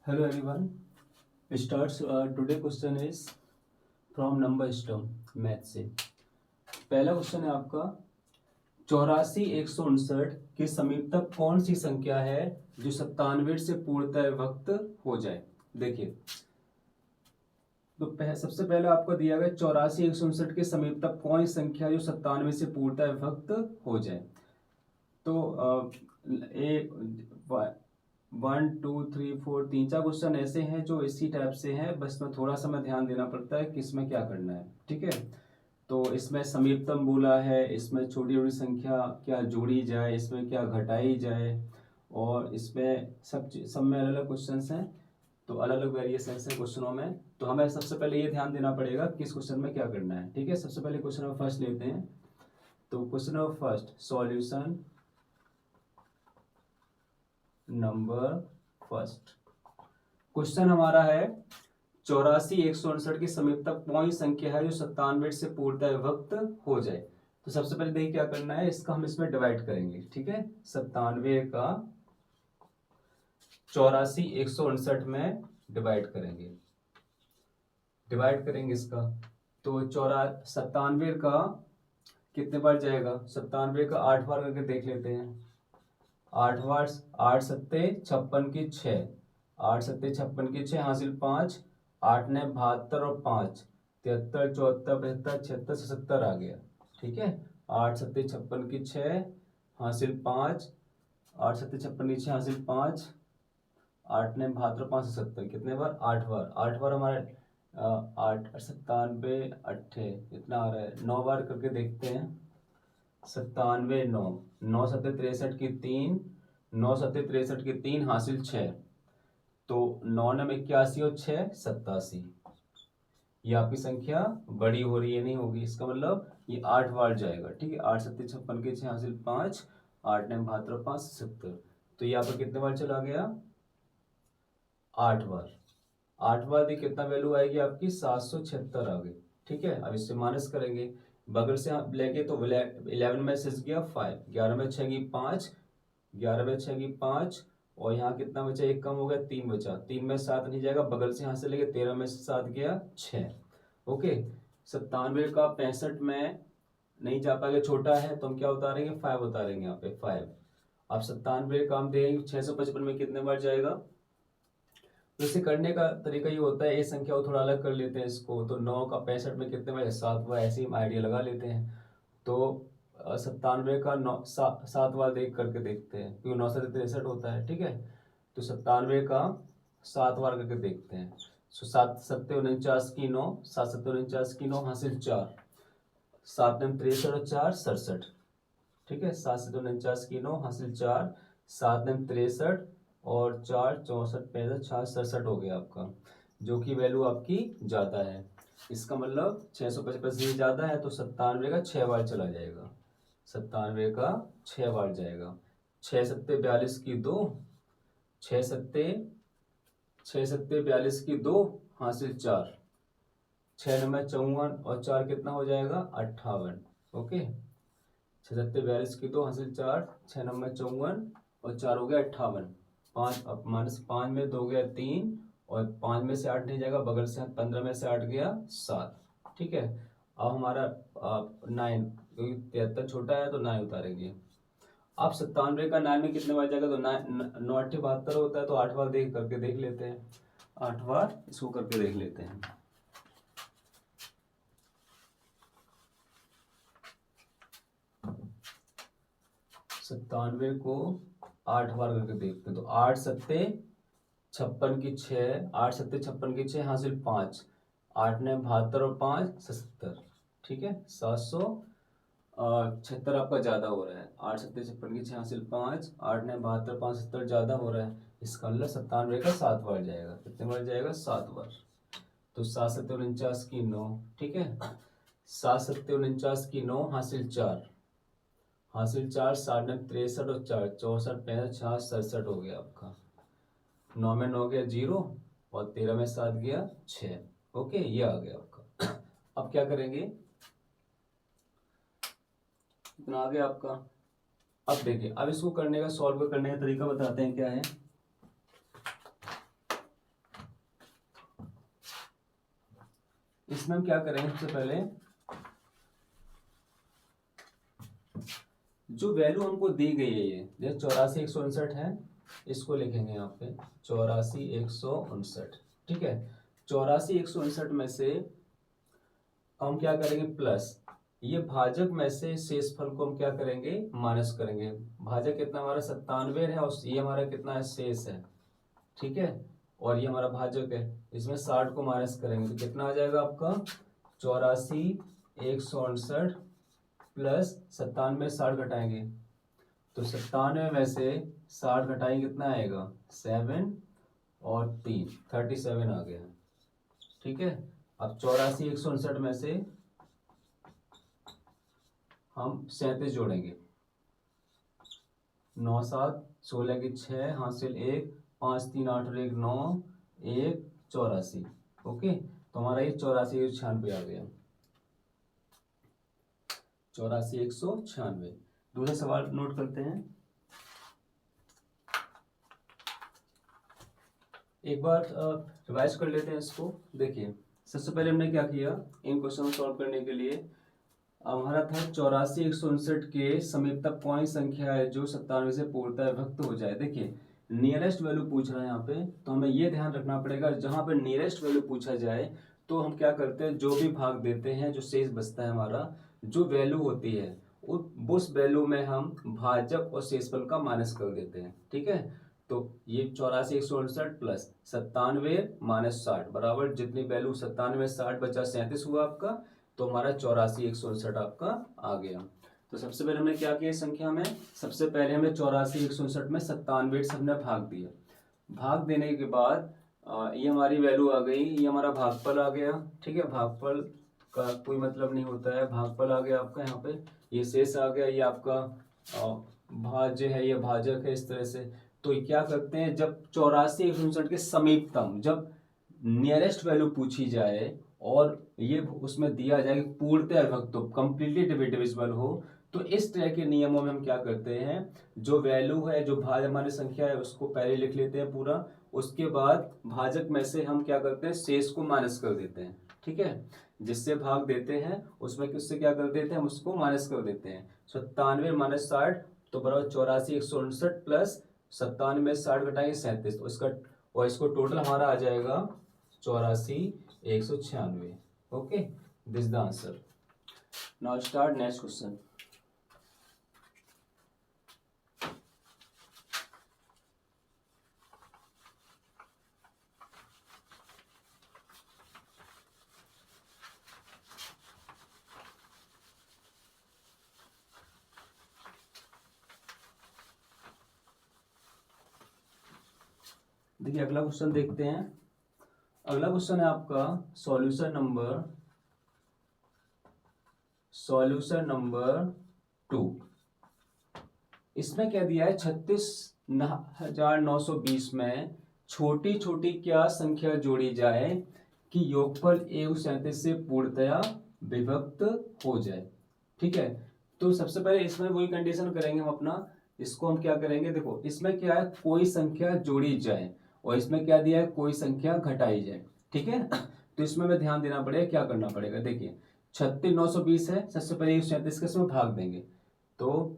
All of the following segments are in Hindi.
Hello everyone. Starts today question is from number system math से। पहला क्वेश्चन है आपका 84,159 के समीप तक कौन सी संख्या है जो 97 से पूर्णतः विभक्त हो जाए। देखिए तो सबसे पहले आपको दिया गया 84,159 के समीप तक कौन सी संख्या जो 97 से पूर्णतः विभक्त हो जाए। तो एक 1 2 3 4 3 4 क्वेश्चन ऐसे हैं जो इसी टाइप से हैं, बस में थोड़ा सा मैं ध्यान देना पड़ता है कि इसमें क्या करना है। ठीक है, तो इसमें समीपतम बोला है, इसमें छोटी छोटी संख्या क्या जोड़ी जाए, इसमें क्या घटाई जाए, और इसमें सब में अलग अलग क्वेश्चन हैं, तो अलग अलग वेरिएशंस हैं क्वेश्चनों में। तो हमें सबसे पहले ये ध्यान देना पड़ेगा कि इस क्वेश्चन में क्या करना है। ठीक है, सबसे पहले क्वेश्चन नंबर फर्स्ट लेते हैं। तो question number first, solution number first, question हमारा है 84,159 के समीप तक कौन सी संख्या है जो 97 से पूर्णतः विभक्त हो जाए। तो सबसे पहले देखिए क्या करना है, इसका हम इसमें डिवाइड करेंगे। ठीक है, 97 का 84,159 में डिवाइड करेंगे इसका। तो 97 का कितने बार जाएगा, 97 का 8 बार करके देख लेते हैं। 8 बार, 8 सत्ते 56 की 6, 8 सत्ते 56 की 6 हासिल 5, 8 ने 72 और 5 73 74 75 76 77 आ गया। ठीक है, 8 सत्ते 56 की 6 हासिल 5, 8 सत्ते 56 की 6 हासिल 5, 8 ने 72 5 70, कितने बार, 8 बार। 8 बार हमारे 8 97 8 इतना आ रहा है। 9 बार करके देखते हैं। 97 9 9 सत्ते 63 की 3, 9 सत्ते 63 की 3 हासिल 6, तो 9 ने 81 और 6 87। ये आपकी संख्या बड़ी हो रही है, नहीं होगी, इसका मतलब ये 8 बार जाएगा। ठीक है, 8 सत्ते 56 की 6 हासिल 5, 8 ने 72 5 70, तो यहाँ पर कितने बार चला गया, 8 बार। 8 बार दी कितना वैल्यू आएगी आपकी, 776 आ गई। ठीक है, अब इससे माइनस करेंगे, बगल से आप लेके तो 11 में 6 गया 5, 11 में 6 की 5, 11 में 6 की 5, और यहाँ कितना बचा, एक कम हो गया, 3 बचा। 3 में 7 नहीं जाएगा, बगल से यहाँ से लेके 13 में से 7 गया 6। ओके, 97 का 65 में नहीं जा पाएगा, छोटा है, तो हम क्या उतारेंगे, 5 उतारेंगे यहाँ पे 5। अब 97 का हम देंगे 655 में कितने बार जाएगा। तो इसे करने का तरीका ये होता है, ये संख्या को थोड़ा अलग कर लेते हैं इसको। तो 9 का 65 में कितने बार, 7 बार, ऐसे ही आइडिया लगा लेते हैं। तो 97 का 7 बार देख करके देखते हैं, क्योंकि 9 से 63 होता है। ठीक है, तो 97 का 7 बार करके देखते हैं। सो 7 सत्ते 49 की 9, 7 सत्ते 49 की 9 हासिल 4, 7 ने 63 और 4 67। ठीक है, 7 सत्ते 49 की 9 हासिल 4, 7 ने 63 और 4 64 65 66 हो गया आपका, जो कि वैल्यू आपकी ज़्यादा है। इसका मतलब 655 से ज़्यादा है, तो 97 का 6 बार चला जाएगा। 97 का 6 बार जाएगा। 6 सत्ते 42 की 2, 6 सत्ते 42 की 2 हासिल 4, 6 नंबर 54 और 4 कितना हो जाएगा, 58। ओके, 6 सत्ते 42 की 2 हासिल 4, 6 नंबर 54 और 4 हो गया 58। 5 अब माइनस 5 में 2 गया 3, और 5 में से 8 नहीं जाएगा, बगल से 15 में से 8 गया 7। ठीक है, अब हमारा 9, क्योंकि 73 छोटा है तो 9 उतारेंगे। अब 97 का 9 में कितने बार जाएगा, तो 9 8 72 होता है, तो 8 बार देख करके देख लेते हैं। 8 बार इसको करके देख लेते हैं। सत्तानवे को 8 बार करके देखते हैं, तो 8 सत्ते 56 की 6, 8 सत्ते 56 की 6 हासिल 5, 8 ने 72 और 5 77। ठीक है, 776 आपका ज़्यादा हो रहा है। 8 सत्ते 56 की 6 हासिल 5, 8 ने 72 5 70 ज़्यादा हो रहा है। इसका मतलब 97 का 7 बार जाएगा। कितने बार जाएगा, 7 बार। तो 7 सत्ते 49 की 9। ठीक है, 7 सत्ते 49 की 9 हासिल 4, हासिल 4, 7 ने 63 और 4 64 65 66 हो गया आपका। 9 में 9 गया 0, और 13 में 7 गया 6। ओके, ये आ गया आपका। अब क्या करेंगे, इतना आ गया आपका। अब देखिए, अब इसको करने का, सॉल्व करने का तरीका बताते हैं क्या है। इसमें हम क्या करेंगे, सबसे पहले जो वैल्यू हमको दी गई है ये जैसे 84,159 है, इसको लिखेंगे यहाँ पे 84,159। ठीक है, 84,159 में से हम क्या करेंगे प्लस, ये भाजक में से शेषफल को हम क्या करेंगे माइनस करेंगे। भाजक कितना हमारा 97 है और ये हमारा कितना है शेष है। ठीक है, और ये हमारा भाजक है, इसमें 60 को माइनस करेंगे तो कितना आ जाएगा आपका 84,159 प्लस 97 60 घटाएंगे तो 97 में से 60 घटाएंगे कितना आएगा 7 और 3 37 आ गया। ठीक है, अब 84,159 में से हम 37 जोड़ेंगे, 9 7 16 की 6 हासिल 1 5 3 8 और 1 9 1 84। ओके, तो हमारा ये 84,196 आ गया, 84,196। दूसरा सवाल नोट करते हैं, एक बार रिवाइज कर लेते हैं इसको। देखिए सबसे पहले हमने क्या किया, इन क्वेश्चन को सॉल्व करने के लिए हमारा था 84,159 के समीप तक कौन संख्या है जो 97 से पूर्णतः विभक्त हो जाए। देखिए नियरेस्ट वैल्यू पूछ रहा है यहाँ पे, तो हमें ये ध्यान रखना पड़ेगा जहाँ पे नियरेस्ट वैल्यू पूछा जाए तो हम क्या करते हैं, जो भी भाग देते हैं जो शेष बचता है हमारा जो वैल्यू होती है उस वैल्यू में हम भाजक और शेषफल का माइनस कर देते हैं। ठीक है, तो ये 84,159 प्लस 97 माइनस 60 बराबर जितनी वैल्यू 97 60 बचा 37 हुआ आपका, तो हमारा 84,159 आपका आ गया। तो सबसे पहले हमने क्या किया संख्या में, सबसे पहले हमने 84,159 में 97 सबने भाग दिया। भाग देने के बाद ये हमारी वैल्यू आ गई, ये हमारा भागफल आ गया। ठीक है, भागफल का कोई मतलब नहीं होता है, भागफल आ गया आपका यहाँ पे, ये शेष आ गया, ये आपका भाज्य है, ये भाजक है, इस तरह से। तो क्या करते हैं, जब 84,159 के समीपतम जब नियरेस्ट वैल्यू पूछी जाए और ये उसमें दिया जाए कि पूर्णतः विभक्त हो, कंप्लीटली डिविजिबल हो, तो इस तरह के नियमों में हम क्या करते हैं, जो वैल्यू है जो भाज्य हमारी संख्या है उसको पहले लिख लेते हैं पूरा, उसके बाद भाजक में से हम क्या करते हैं शेष को माइनस कर देते हैं। ठीक है, जिससे भाग देते हैं उसमें किससे क्या कर देते हैं, हम उसको माइनस कर देते हैं। 97 माइनस 60 तो बराबर 84,159 प्लस 97 60 घटाएंगे 37, तो इसका और इसको टोटल हमारा आ जाएगा 84,196। Okay, this the answer. Now start next question. देखिए अगला क्वेश्चन देखते हैं। अगला क्वेश्चन है आपका सॉल्यूशन नंबर 2। इसमें क्या दिया है, 36,920 में छोटी छोटी क्या संख्या जोड़ी जाए कि योगफल 137 से पूर्णतया विभक्त हो जाए। ठीक है, तो सबसे पहले इसमें वही कंडीशन करेंगे हम अपना, इसको हम क्या करेंगे, देखो इसमें क्या है कोई संख्या जोड़ी जाए और इसमें क्या दिया है कोई संख्या घटाई जाए। ठीक है, तो इसमें हमें ध्यान देना पड़ेगा, क्या करना पड़ेगा। देखिए 36,920 है, सबसे पहले 137 के इसमें भाग देंगे, तो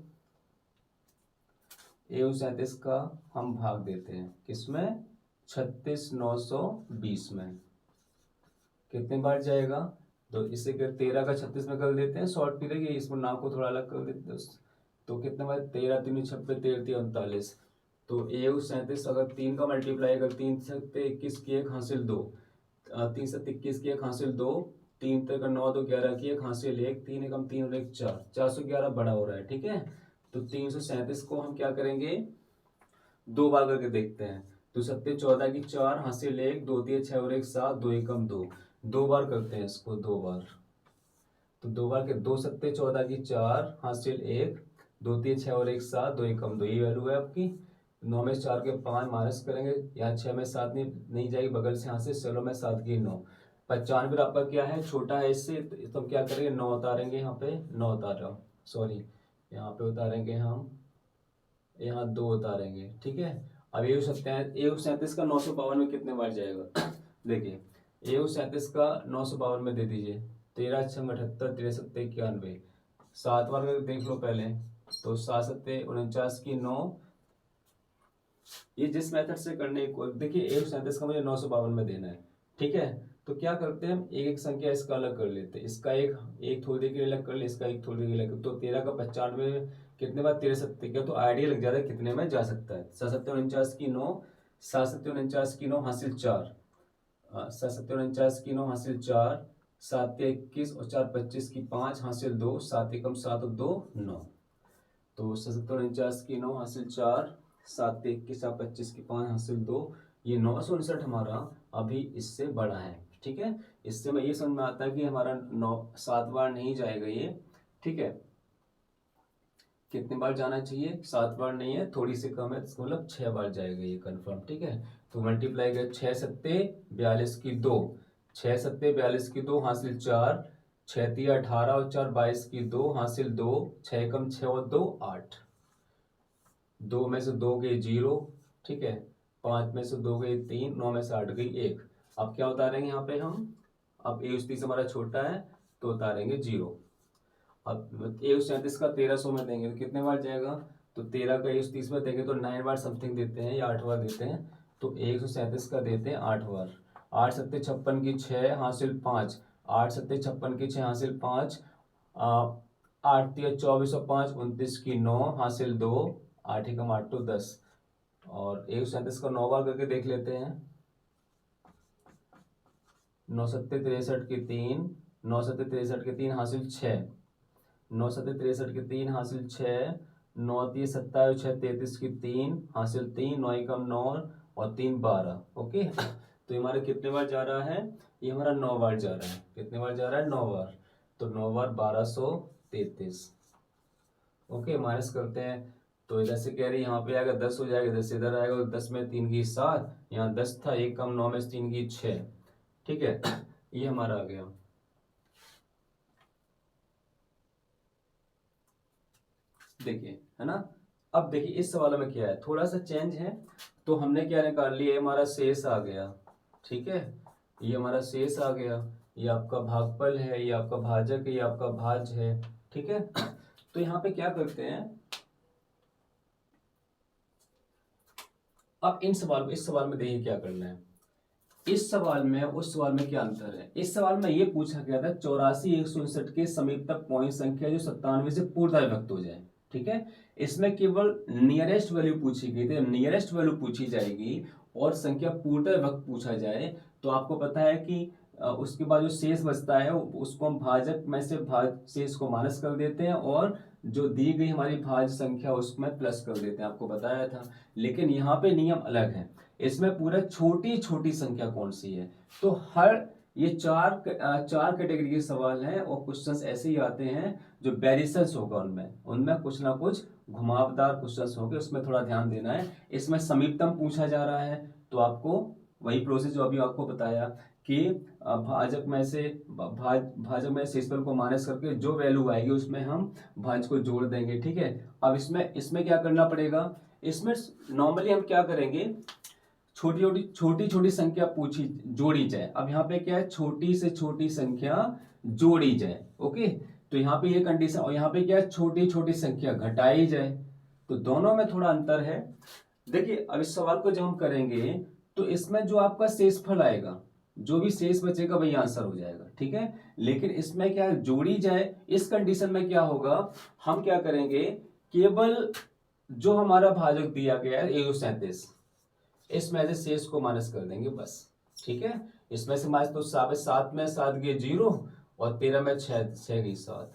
137 का हम भाग देते हैं किसमें, 36,920 में। कितने बार जाएगा, तो इसे कर 13 का 36 में कर देते हैं, शॉर्ट की रहेगी, इसमें नाम को थोड़ा अलग कर देते हैं। तो कितने बार 13 3 26 13 3 39, तो 137 अगर 3 का मल्टीप्लाई अगर 3 से 21 की 1 हासिल 2, 3 से 21 की 1 हासिल 2, 3 तक 9 2 11 की 1 हासिल 1, 3 एकम 3 और 1 4, 411 बड़ा हो रहा है। ठीक है, तो 337 को हम क्या करेंगे, 2 बार करके देखते हैं, तो 7 14 की 4 हासिल 1, 2 3 6 और 1 7, 2 एकम 2, 2 बार करते हैं इसको, 2 बार, तो 2 बार के 2 7 14 की 4 हासिल 1, 2 3 6 और 1 7, 2 एकम 2, ये वैल्यू है आपकी। 9 में 4 के 5 माइनस करेंगे, यहाँ 6 में 7 नहीं जाएगी बगल से, यहाँ से 16 में 7 की 9, 95 आपका क्या है छोटा है इससे, तो हम क्या करेंगे 9 उतारेंगे, यहाँ पे 9 उतार रहा हूँ, सॉरी यहाँ पे उतारेंगे हम, यहाँ 2 उतारेंगे। ठीक है, अब 137 का 952 में कितने बार जाएगा देखिए 137 का 952 में दे दीजिए। 13 छंग 78, 13 सत्ते 91, 7 बार करके देख लो पहले। तो 7 सत्ते 49 की 9। ये जिस मेथड से करने को देखिए 137 का मुझे 952 में देना है, ठीक है। तो क्या करते हैं हम एक एक संख्या इसका अलग कर लेते हैं, इसका एक एक थोड़ी देर के लिए अलग कर ले, इसका एक थोड़ी देर के लिए अलग। तो 13 का 95 कितने बार 13 सत्ते क्या, तो आइडिया लग जाता है कितने में जा सकता है। 7 सत्ते 49 की 9, 7 सत्ते 49 की 9 हासिल 4, 7 सत्ते 49 की 9 हासिल 4, 7 के 21 और 4 25 की 5 हासिल 2, 7 एकम 7 और 2 9। तो 7 सत्ते 49 की 9 हासिल 4, 7 के 21 और 25 की 5 हासिल 2। ये 959 हमारा अभी इससे बड़ा है, ठीक है। इससे मैं ये समझ में आता है कि हमारा 7 बार नहीं जाएगा ये, ठीक है। कितने बार जाना चाहिए, 7 बार नहीं है, थोड़ी सी कम है, मतलब 6 बार जाएगा ये कंफर्म, ठीक है। तो मल्टीप्लाई कर 6 सत्ते 42 की 2, 6 सत्ते 42 की 2 हासिल 4, 6 3 18 और 4 22 की 2 हासिल 2, 6 कम 6 और 2 8, 2 में से 2 गए 0, ठीक है। 5 में से 2 गए 3, 9 में से 8 गई 1। अब क्या उतारेंगे यहाँ पे हम, अब ए उस 30 हमारा छोटा है तो उतारेंगे 0। अब 137 का 1300 में देंगे तो कितने बार जाएगा, तो 13 का 130 में देंगे तो 9 बार समथिंग देते हैं या 8 बार देते हैं। तो 137 का देते हैं 8 बार। 8 सत्ते 56 की 6 हासिल 5, 8 सत्ते 56 की 6 हासिल 5, 8 3 24 और 5 29 की 9 हासिल 2, 8 एकम 8 तो 10। और 137 का 9 बार करके देख लेते हैं। 9 सत्ते 63 की 3, 9 सत्ते 63 की 3 हासिल 6, 9 सत्ते 63 की 3 हासिल 6, 9 3 27 6 33 की 3 हासिल 3, 9 एकम 9 और 3 12। ओके तो हमारे कितने बार जा रहा है, ये हमारा 9 बार जा रहा है। कितने बार जा रहा है, 9 बार। तो 9 बार 1233। ओके माइनस करते हैं, तो इधर से कह रही यहाँ पे आएगा 10 हो जाएगा, इधर से इधर आएगा तो 10 में 3 की 7, यहाँ 10 था, 1 कम 9 में 3 की 6, ठीक है ये हमारा आ गया। देखिए है ना। अब देखिए इस सवाल में क्या है, थोड़ा सा चेंज है। तो हमने क्या निकाल लिया, हमारा शेष आ गया, ठीक है। ये हमारा शेष आ गया, ये आपका भागफल है, ये आपका भाजक है, ये आपका भाज्य है, ठीक है। तो यहाँ पे क्या करते हैं, अब इस सवाल में देखिए क्या करना है। इस सवाल में उस सवाल में क्या अंतर है। इस सवाल में ये पूछा गया था 84 159 के समीप तक पॉइंट संख्या जो 97 से पूर्णतः विभक्त हो जाए, ठीक है। इसमें केवल नियरेस्ट वैल्यू पूछी गई थी, नियरेस्ट वैल्यू पूछी जाएगी और संख्या पूर्णतः विभक्त पूछा जाए तो आपको पता है कि उसके बाद जो शेष बचता है उसको हम भाजक में से शेष को माइनस कर देते हैं और जो दी गई हमारी भाज्य संख्या उसमें प्लस कर देते हैं, आपको बताया था। लेकिन यहाँ पे नियम अलग है, इसमें पूरा छोटी छोटी संख्या कौन सी है। तो हर ये चार कैटेगरी के सवाल हैं और क्वेश्चंस ऐसे ही आते हैं जो वेरिएशंस होगा उनमें उनमें कुछ ना कुछ घुमावदार क्वेश्चंस होंगे, उसमें थोड़ा ध्यान देना है। इसमें समीपतम पूछा जा रहा है तो आपको वही प्रोसेस जो अभी आपको बताया कि भाजक में से भाजक में शेषफल को माइनस करके जो वैल्यू आएगी उसमें हम भाज्य को जोड़ देंगे, ठीक है। अब इसमें क्या करना पड़ेगा, इसमें नॉर्मली हम क्या करेंगे, छोटी छोटी संख्या पूछी जोड़ी जाए। अब यहाँ पे क्या है, छोटी से छोटी संख्या जोड़ी जाए, ओके। तो यहाँ पे ये कंडीशन, और यहाँ पे क्या है, छोटी छोटी संख्या घटाई जाए। तो दोनों में थोड़ा अंतर है। देखिए अब इस सवाल को जब हम करेंगे तो इसमें जो आपका शेषफल आएगा, जो भी शेष बचेगा वही आंसर हो जाएगा, ठीक है। लेकिन इसमें क्या है, जोड़ी जाए, इस कंडीशन में क्या होगा, हम क्या करेंगे, केवल जो हमारा भाजक दिया गया है 137 इसमें से शेष को माइनस कर देंगे बस, ठीक है। इसमें से माइनस तो 7 में 7 गए 0 और 13 में 6 गई 7,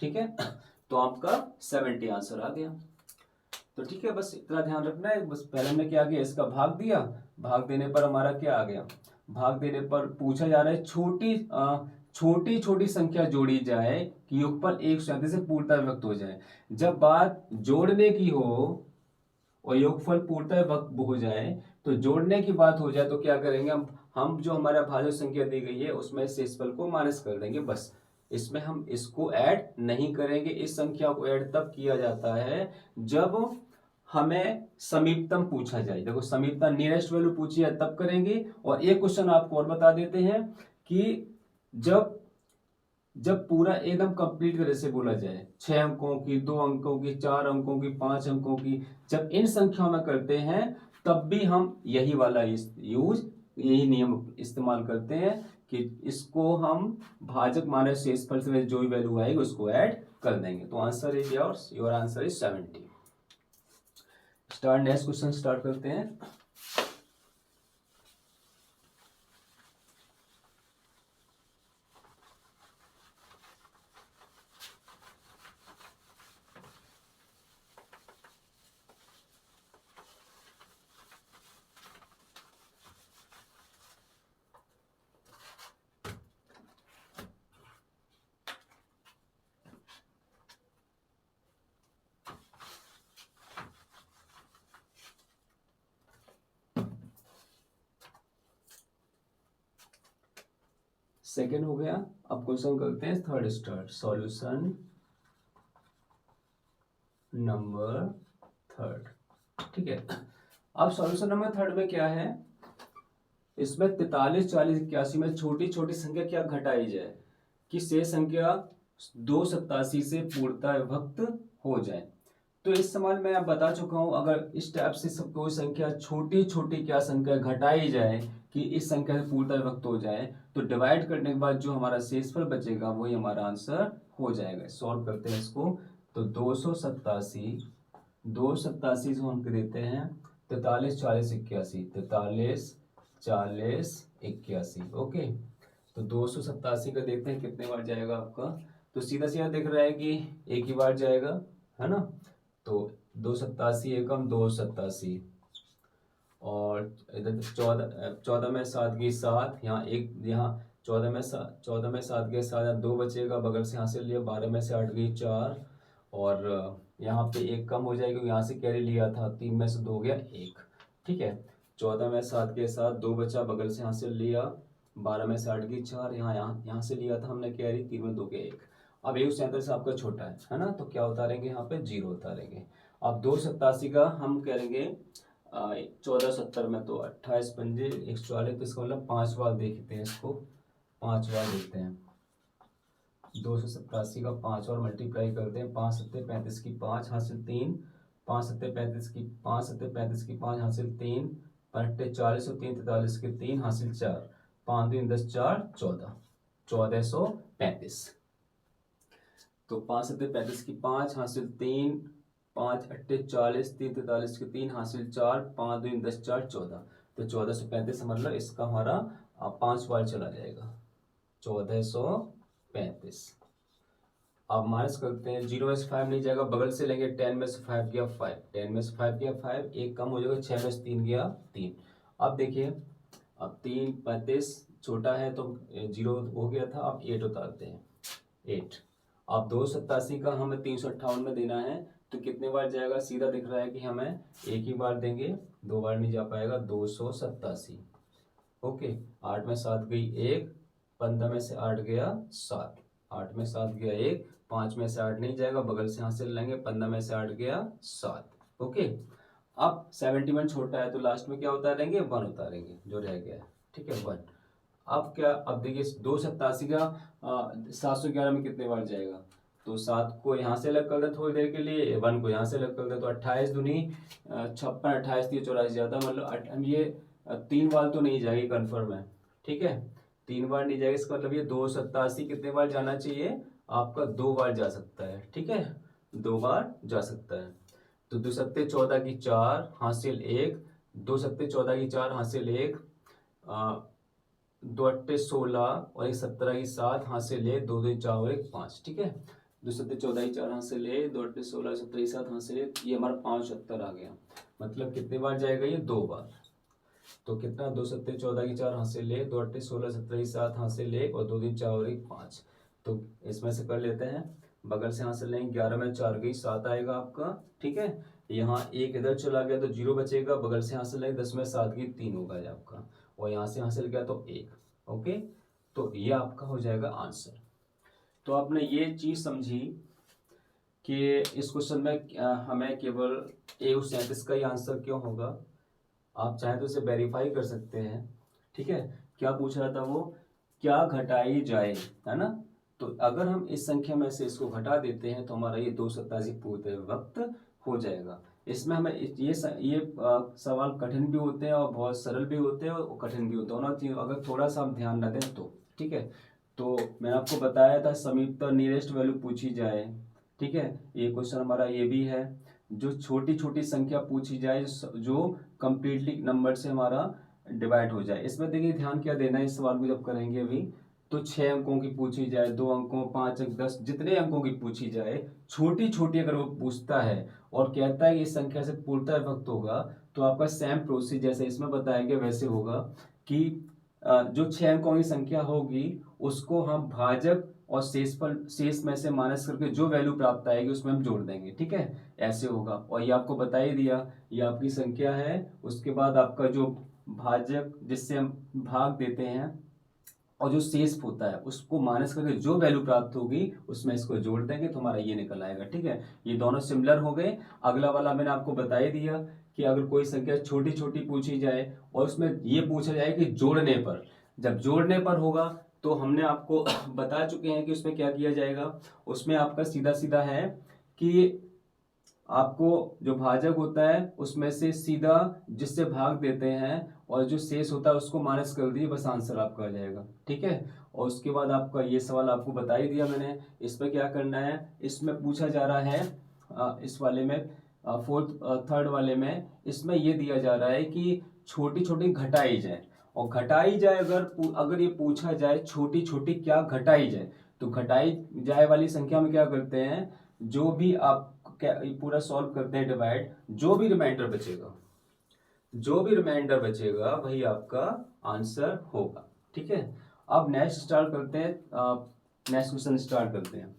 ठीक है। तो आपका 70 आंसर आ गया। तो ठीक है, बस इतना ध्यान रखना है। बस पहले हमने क्या किया, इसका भाग दिया, भाग देने पर हमारा क्या आ गया, भाग देने पर पूछा जा रहा है छोटी छोटी संख्या जोड़ी जाए कि योगफल 137 से पूर्णतः विभक्त हो जाए। जब बात जोड़ने की हो और योगफल पूर्णतः विभक्त हो जाए तो जोड़ने की बात हो जाए तो क्या करेंगे, हम जो हमारा भाज्य संख्या दी गई है उसमें शेषफल को माइनस कर देंगे बस। इसमें हम इसको ऐड नहीं करेंगे। इस संख्या को ऐड तब किया जाता है जब हमें समीपतम पूछा जाए। देखो समीपतम नियरेस्ट वैल्यू पूछी है तब करेंगे। और एक क्वेश्चन आपको और बता देते हैं कि जब जब पूरा एकदम कंप्लीट तरह से बोला जाए, 6 अंकों की, 2 अंकों की, 4 अंकों की, 5 अंकों की, जब इन संख्याओं में करते हैं तब भी हम यही वाला यही नियम इस्तेमाल करते हैं कि इसको हम भाजक माइनस शेषफल से जो भी वैल्यू आएगी उसको ऐड कर देंगे। तो answer is your answer is 70। Next question start करते हैं। सेकेंड हो गया। अब क्वेश्चन करते हैं third start. Solution number third, ठीक है। अब सॉल्यूशन नंबर थर्ड में क्या है, इसमें 43, 40, 81 में छोटी छोटी संख्या क्या घटाई जाए कि शेष संख्या 287 से पूर्णतः विभक्त हो जाए। तो इस सवाल में मैं बता चुका हूं, अगर इस टाइप से सब कोई संख्या छोटी छोटी क्या संख्या घटाई जाए कि इस संख्या से पूर्णतः विभक्त हो जाए, तो डिवाइड करने के बाद जो हमारा शेषफल बचेगा वही हमारा आंसर हो जाएगा। सॉल्व करते हैं इसको। तो 287 से हम देते हैं 43, 40, 81, 43, 40, 81। ओके, तो 287 का देखते हैं कितने बार जाएगा आपका। तो सीधा सीधा दिख रहा है कि एक ही बार जाएगा, है ना। तो 287 एकम 287, और इधर 14 में 7 की 7, यहाँ एक, यहाँ 14 में 7 के 7, यहाँ 2 बचेगा, बगल से यहाँ से लिया, 12 में से 8 गई 4, और यहाँ पे एक कम हो जाएगा, यहाँ से कैरी लिया था, 3 में से 2 गया 1, ठीक है। 14 में 7 के 7, 2 बचा, बगल से यहाँ से लिया, 12 में से 8 की 4, यहाँ से लिया था हमने कैरी, 3 में 2 के 1। अब 137 आपका छोटा है ना, तो क्या उतारेंगे यहाँ पे, 0 उतारेंगे। अब 287 का हम करेंगे 1470 में, तो 28 पंजे 140, तो इसका मतलब 5 बार देखते हैं इसको, 5 बार देखते हैं। 287 का 5 और मल्टीप्लाई करते हैं, 5 सत्ते 35 की 5 हासिल 3, 5 सत्ते 35 की 5 सत्ते 35 की 5 हासिल 3, 5 40 और 3 43 के 3 हासिल 4, 5 2 10 4 14, 1435। तो 5 सत्ते 35 की 5 हासिल 3, 5 अट्ठे 40, 3 43 के 3 हासिल 4, 5 2 10 4 14, तो 1435 मतलब इसका हमारा 5 बार चला जाएगा, 1435। अब माइनस करते हैं, 0 में से 5 नहीं जाएगा, बगल से लेंगे, 10 में से 5 गया 5, 10 में से 5 गया 5, एक कम हो जाएगा, 6 में से 3 गया 3। अब देखिए, अब 3 35 छोटा है तो 0 हो गया था, अब 8 उतारते हैं, 8। अब 287 का हमें 358 में देना है, तो कितने बार जाएगा, सीधा दिख रहा है कि हमें एक ही बार देंगे, 2 बार नहीं जा पाएगा, 287। ओके, 8 में 7 गई 1, 15 में से 8 गया 7, 8 में 7 गया 1, 5 में से 8 नहीं जाएगा, बगल से हासिल लेंगे, 15 में से 8 गया 7। ओके, अब 71 छोटा है तो लास्ट में क्या उतारेंगे, 1 उतारेंगे, जो रह गया है, ठीक है 1। अब क्या, अब देखिए 287 का 711 में कितने बार जाएगा, तो 7 को यहाँ से अलग कर दे थोड़ी देर के लिए, 1 को यहाँ से अलग कर दे, तो 28 दूनी 56, 28 3 84 जाता, मतलब ये 3 बार तो नहीं जाएगी, कन्फर्म है, ठीक है, 3 बार नहीं जाएगी, इसका मतलब ये 287 कितने बार जाना चाहिए आपका, 2 बार जा सकता है, ठीक है, 2 बार जा सकता है। तो 2 सत्ते 14 की 4 हासिल 1, 2 सत्ते 14 की 4 हासिल 1, 2 अट्ठे 16 और 1 17 की 7 हासिल 1, 2 2 4 और 1 5, ठीक है। 2 सत्ते 14 की 4 हासिल 1, 2 अट्ठे 16 17 की 7 हासिल 1, ये हमारा 570 आ गया। मतलब कितने बार जाएगा ये, 2 बार। तो कितना, 2 सत्ते 14 की 4 हासिल 1, 2 अट्ठे 16 17 की 7 हासिल 1, और 2 3 4 और 1 5। तो इसमें से कर लेते हैं, बगल से हासिल लेंगे, 11 में 4 गई 7 आएगा आपका, ठीक है। यहाँ 1 इधर चला गया तो 0 बचेगा, बगल से हासिल लेंगे, 10 में 7 गई 3 होगा आपका, और यहाँ से हासिल किया तो 1। ओके, तो ये आपका हो जाएगा आंसर। तो आपने ये चीज समझी कि इस क्वेश्चन में हमें केवल 37 का ही आंसर क्यों होगा। आप चाहें तो इसे वेरीफाई कर सकते हैं। ठीक है, क्या पूछ रहा था वो, क्या घटाई जाए, है ना। तो अगर हम इस संख्या में से इसको घटा देते हैं तो हमारा ये 287 पूरे वक्त हो जाएगा। इसमें हमें सवाल कठिन भी होते हैं और बहुत सरल भी होते हैं और कठिन भी होते हैं, दोनों चीज अगर थोड़ा सा हम ध्यान न दें तो। ठीक है, तो मैंने आपको बताया था समीपता नियरेस्ट वैल्यू पूछी जाए। ठीक है, ये क्वेश्चन हमारा ये भी है। जो छोटी छोटी संख्या पूछी जाए जो कंप्लीटली नंबर से हमारा डिवाइड हो जाए। इसमें देखिए ध्यान क्या देना है, इस सवाल को जब करेंगे अभी, तो 6 अंकों की पूछी जाए, 2 अंकों, 5 अंक, 10, जितने अंकों की पूछी जाए, छोटी छोटी अगर वो पूछता है और कहता है कि इस संख्या से पूर्णतः विभक्त होगा, तो आपका सेम प्रोसेस जैसे इसमें बताया गया वैसे होगा कि जो 6 अंकों की संख्या होगी उसको हम भाजक और शेष में से माइनस करके जो वैल्यू प्राप्त आएगी उसमें हम जोड़ देंगे। ठीक है, ऐसे होगा। और ये आपको बता ही दिया, ये आपकी संख्या है, उसके बाद आपका जो भाजक जिससे हम भाग देते हैं और जो शेष होता है उसको माइनस करके जो वैल्यू प्राप्त होगी उसमें इसको जोड़ देंगे तो हमारा ये निकल आएगा। ठीक है, ये दोनों सिमिलर हो गए। अगला वाला मैंने आपको बता ही दिया कि अगर कोई संख्या छोटी छोटी पूछी जाए और उसमें ये पूछा जाए कि जोड़ने पर, जब जोड़ने पर होगा तो हमने आपको बता चुके हैं कि उसमें क्या किया जाएगा। उसमें आपका सीधा सीधा है कि आपको जो भाजक होता है उसमें से सीधा जिससे भाग देते हैं और जो शेष होता है उसको माइनस कर दिए, बस आंसर आपका आ जाएगा। ठीक है, और उसके बाद आपका ये सवाल आपको बता ही दिया मैंने। इसमें क्या करना है, इसमें पूछा जा रहा है इस वाले में थर्ड वाले में इसमें ये दिया जा रहा है कि छोटी छोटी घटाई जाए। और घटाई जाए अगर ये पूछा जाए छोटी छोटी क्या घटाई जाए, तो घटाई जाए वाली संख्या में क्या करते हैं, जो भी आप क्या पूरा सॉल्व करते हैं डिवाइड, जो भी रिमाइंडर बचेगा वही आपका आंसर होगा। ठीक है, अब नेक्स्ट स्टार्ट करते हैं, नेक्स्ट क्वेश्चन स्टार्ट करते हैं।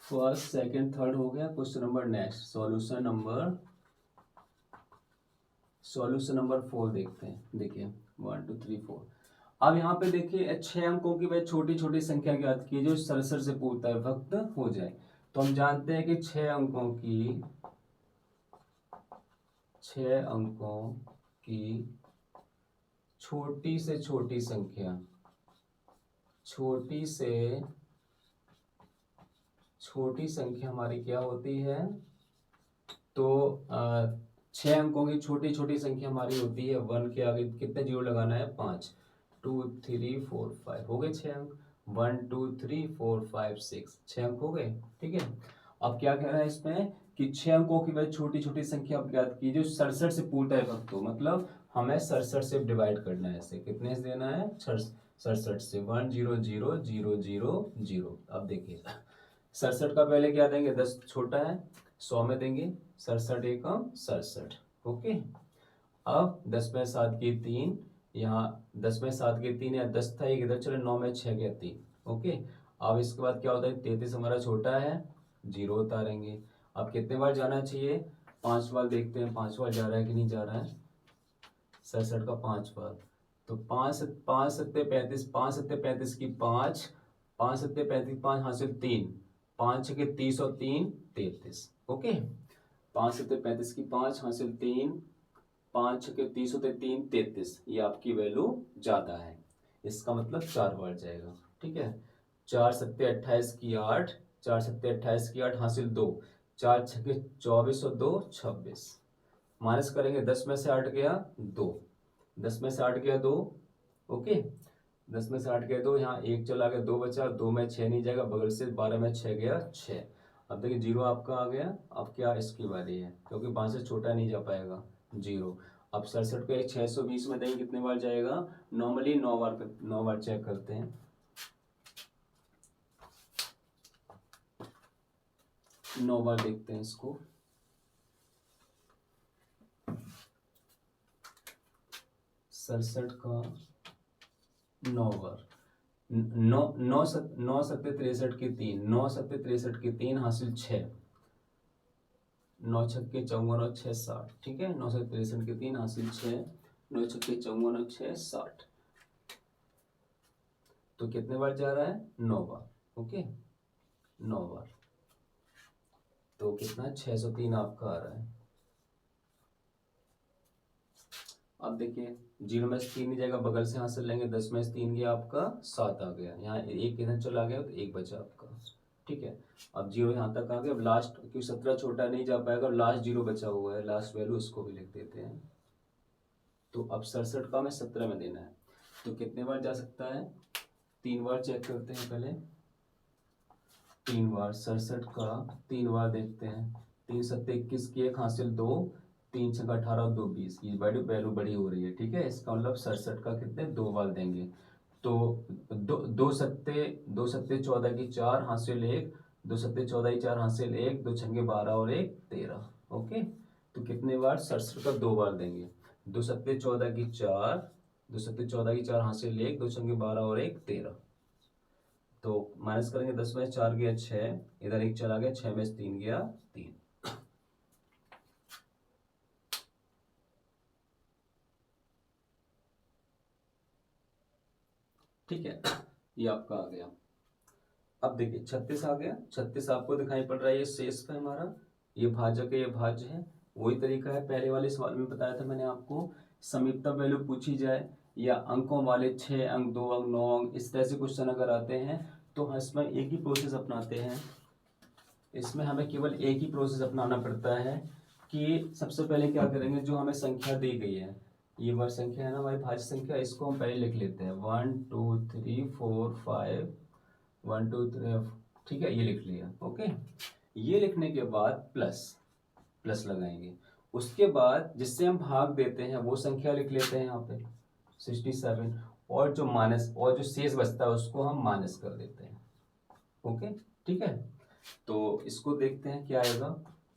फर्स्ट सेकंड थर्ड हो गया। Question number next, solution number 4 देखते हैं। देखिए 1 2 3 4। अब यहाँ पे देखिए 6 अंकों की वह छोटी छोटी संख्या ज्ञात की जो सरसर से पूर्णतः विभक्त हो जाए। तो हम जानते हैं कि 6 अंकों की छोटी से छोटी संख्या, छोटी से छोटी संख्या हमारी क्या होती है, तो 6 अंकों की छोटी छोटी संख्या हमारी होती है 1 के आगे कितने जीरो लगाना है, 5, 2 3 4 5 हो गए 6 अंक, 1 2 3 4 5 6, 6 अंक हो गए। ठीक है, अब क्या कह रहा है इसमें कि 6 अंकों की वह छोटी छोटी संख्या आप ज्ञात कीजिए जो 67 से पूर्णतः विभक्त हो, मतलब हमें 67 से डिवाइड करना है, इसे कितने से देना है, 67 से, 1 0 0 0 0 0। अब देखिए 67 का पहले क्या देंगे, 10 छोटा है, 100 में देंगे 67 एकम 67। ओके, अब 10 में 7 की 3, यहाँ 10 में 7 की 3 या 10 था एक इधर चले, 9 में 6 गया 3। ओके, अब इसके बाद क्या होता है, 33 हमारा छोटा है, 0 उतारेंगे। अब कितने बार जाना चाहिए, 5 बार। देखते हैं 5 बार जा रहा है कि नहीं जा रहा है, 67 का 5 बार। तो 5 5 सत्ते 35, 5 सत्ते 35 की 5, 5 सत्ते 35, 5 हासिल 3, 5 छके 30 और 3 33। ओके, 5 सत्ते 35 की 5 हासिल 3, 5 छके 30 होते 3 33। ये आपकी वैल्यू ज्यादा है, इसका मतलब 4 बार जाएगा। ठीक है, 4 सत्ते 28 की 8, 4 सत्ते 28 की 8 हासिल 2, 4 छके 24 और 2 26। माइनस करेंगे, 10 में से 8 गया 2, 10 में से 8 गया 2। ओके, 10 में से 8 गया 2, यहाँ 1 चला गया, 2 बचा, 2 में 6 नहीं जाएगा बगल से, 12 में 6 गया 6। अब देखिए 0 आपका आ गया। अब क्या इसकी बारी है, क्योंकि 5 से छोटा नहीं जा पाएगा, 0। अब 67 को 620 में देंगे, कितने बार जाएगा, नॉर्मली 9 बार चेक करते हैं। 9 बार देखते हैं इसको। सड़सठ का 9 बार, 9 सत्ते 63 के 3, 9 सत्ते 63 के 3 हासिल 6, 9 छक्के 54 और 6 60। ठीक है, 9 सत्ते 63 के 3 हासिल 6, 9 छक्के 54 और 6 60। तो कितने बार जा रहा है? 9 बार। ओके, 9 बार। तो कितना? 603 आपका आ रहा है। अब देखिए, 0 में से 3 नहीं जाएगा, बगल से हासिल लेंगे, 10 में से 3 गया आपका 7 आ गया। यहाँ एक इधर चला गया तो 1 बचा आपका। ठीक है, अब 0 यहाँ तक आ गया। अब लास्ट, क्योंकि 17 छोटा नहीं जा पाएगा, लास्ट 0 बचा हुआ है, लास्ट वैल्यू, इसको भी लिख देते हैं। तो अब 67 का हमें 17 में देना है, तो कितने बार जा सकता है? 3 बार चेक करते हैं पहले। 3 बार 67 का 3 बार देखते हैं। 3 सत्ते 21 की 1 हासिल 2, 3 छक्का 18 और 2 20 की वैल्यू बड़ी हो रही है। ठीक है, इसका मतलब 67 का कितने? 2 बार देंगे। तो दो सत्ते 14 की 4 हासिल 1, 2 सत्ते 14 की 4 हासिल 1, 2 छक्के 12 और 1 13। ओके, तो कितने बार? 67 का 2 बार देंगे। 2 सत्ते 14 की 4, 2 सत्ते 14 की 4 हासिल 1, 2 छक्के 12 और 1 13। तो माइनस करेंगे, 10 में 4 गया 6, इधर 1 चला गया, 6 में 3 गया 3। ठीक है, ये आपका आ गया। अब देखिए 36 आ गया। 36 आपको दिखाई पड़ रहा है, ये शेष पे हमारा, ये भाजक है, ये भाज्य है। वही तरीका है, पहले वाले सवाल में बताया था मैंने आपको, समीपता वैल्यू पूछी जाए या अंकों वाले 6 अंक, 2 अंक, 9 अंक, इस तरह से क्वेश्चन अगर आते हैं तो हम इसमें एक ही प्रोसेस अपनाते हैं। इसमें हमें केवल एक ही प्रोसेस अपनाना पड़ता है कि सबसे पहले क्या करेंगे, जो हमें संख्या दी गई है, ये बार संख्या है ना हमारी भाज्य संख्या, इसको हम पहले लिख लेते हैं। 1 2 3 4 5, 1 2 3। ठीक है, ये लिख लिया। ओके, ये लिखने के बाद प्लस लगाएंगे। उसके बाद जिससे हम भाग देते हैं वो संख्या लिख लेते हैं यहाँ पे 67, और जो माइनस, और जो शेष बचता है उसको हम माइनस कर देते हैं। ओके, ठीक है, तो इसको देखते हैं क्या आएगा।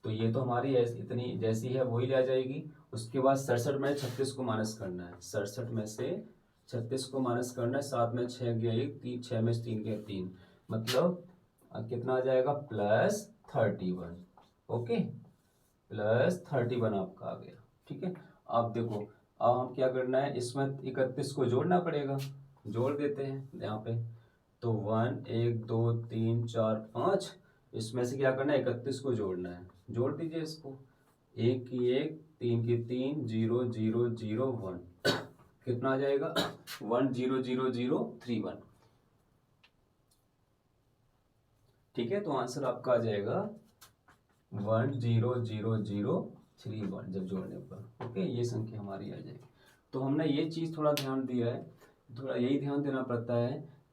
तो ये तो हमारी इतनी जैसी है वही ले आ जाएगी। उसके बाद 67 में 36 को माइनस करना है, 67 में से 36 को माइनस करना है। 7 में 6 गया 1, 6 में 3 गया 3, मतलब कितना आ जाएगा? +31। ओके, +31 आपका आ गया। ठीक है, अब देखो, अब हम क्या करना है, इसमें 31 को जोड़ना पड़ेगा, जोड़ देते हैं यहाँ पे। तो 1 1 2 3 4 5, इसमें से क्या करना है? 31 को जोड़ना है, जोड़ दीजिए इसको। 1 की 1, 3 की 3, 0 0 0 1, कितना आ जाएगा? 1 0 0 0 3 1। ठीक है, तो आंसर आपका आ जाएगा 1 0 0 0 3 1 जब जोड़ने पर। ओके, ये संख्या हमारी आ जाएगी। तो हमने ये चीज़ थोड़ा ध्यान दिया है, थोड़ा यही ध्यान देना पड़ता है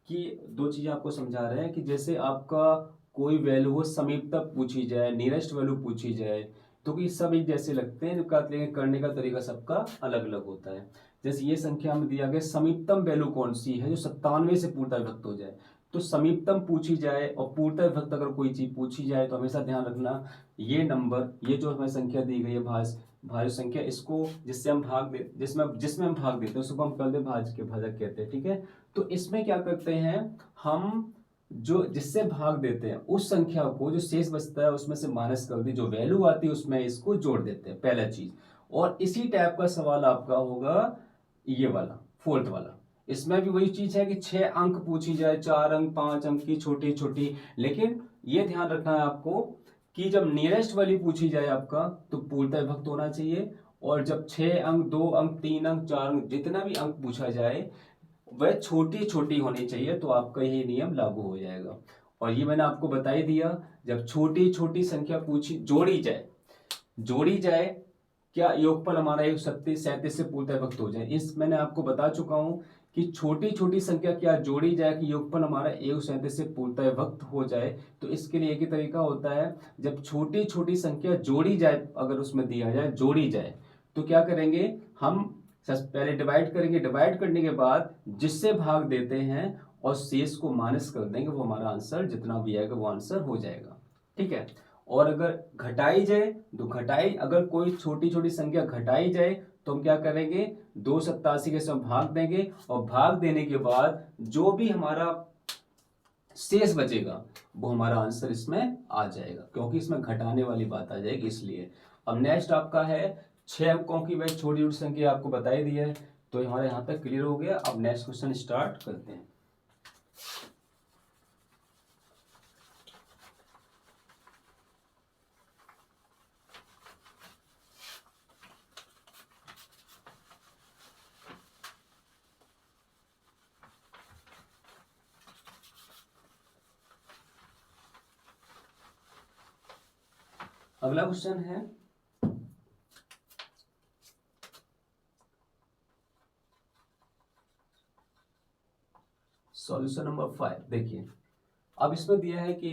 कि दो चीज़ें आपको समझा रहे हैं कि जैसे आपका कोई वैल्यू हो समीपता पूछी जाए, नियरेस्ट वैल्यू पूछी जाए, तो कि सब एक जैसे लगते हैं, लेकिन करने का तरीका सबका अलग अलग होता है। जैसे ये संख्या में दिया गया, समीपतम वैल्यू कौन सी है जो 97 से पूर्णतः विभक्त हो जाए। तो समीपतम पूछी जाए और पूर्णतः विभक्त अगर कोई चीज पूछी जाए तो हमेशा ध्यान रखना, ये नंबर, ये जो हमें संख्या दी गई है भाज्य संख्या, इसको जिसमें हम भाग देते हैं उसको हम कहते हैं भाज्य के भाजक कहते हैं। ठीक है, तो इसमें क्या करते हैं हम, जो जिससे भाग देते हैं उस संख्या को, जो शेष बचता है उसमें से माइनस कर दी, जो वैल्यू आती है उसमें इसको जोड़ देते हैं, पहला चीज। और इसी टाइप का सवाल आपका होगा ये वाला, फोर्थ वाला। इसमें भी वही चीज है कि 6 अंक पूछी जाए, 4 अंक, 5 अंक की छोटी छोटी, लेकिन ये ध्यान रखना है आपको कि जब नियरेस्ट वाली पूछी जाए आपका तो पूर्णतः विभक्त होना चाहिए, और जब 6 अंक, 2 अंक, 3 अंक, 4 अंक, जितना भी अंक पूछा जाए वह छोटी छोटी होनी चाहिए, तो आपका ये नियम लागू हो जाएगा। और ये मैंने आपको बता ही दिया, जब छोटी छोटी संख्या पूछी जोड़ी जाए, क्या योगफल हमारा 137 से पूर्णतः विभक्त हो जाए। इस मैंने आपको बता चुका हूं कि छोटी छोटी संख्या क्या जोड़ी जाए कि योगफल हमारा 137 से पूर्णतः विभक्त हो जाए। तो इसके लिए एक ही तरीका होता है, जब छोटी छोटी संख्या जोड़ी जाए, अगर उसमें दिया जाए जोड़ी जाए, तो क्या करेंगे हम, पहले डिवाइड करेंगे, डिवाइड करने के बाद जिससे भाग देते हैं और शेष को माइनस कर देंगे, वो हमारा आंसर जितना भी आएगा वो आंसर हो जाएगा। ठीक है, और अगर घटाई जाए तो घटाई, अगर कोई छोटी छोटी संख्या घटाई जाए तो हम क्या करेंगे, 287 के साथ भाग देंगे, और भाग देने के बाद जो भी हमारा शेष बचेगा वो हमारा आंसर इसमें आ जाएगा, क्योंकि इसमें घटाने वाली बात आ जाएगी इसलिए। अब नेक्स्ट आपका है 6 अंकों की, वह छोटी छोटी संख्या आपको बताई दी है, तो हमारे यहाँ तक क्लियर हो गया। अब नेक्स्ट क्वेश्चन स्टार्ट करते हैं। अगला क्वेश्चन है सॉल्यूशन नंबर 5। देखिए अब इसमें दिया है कि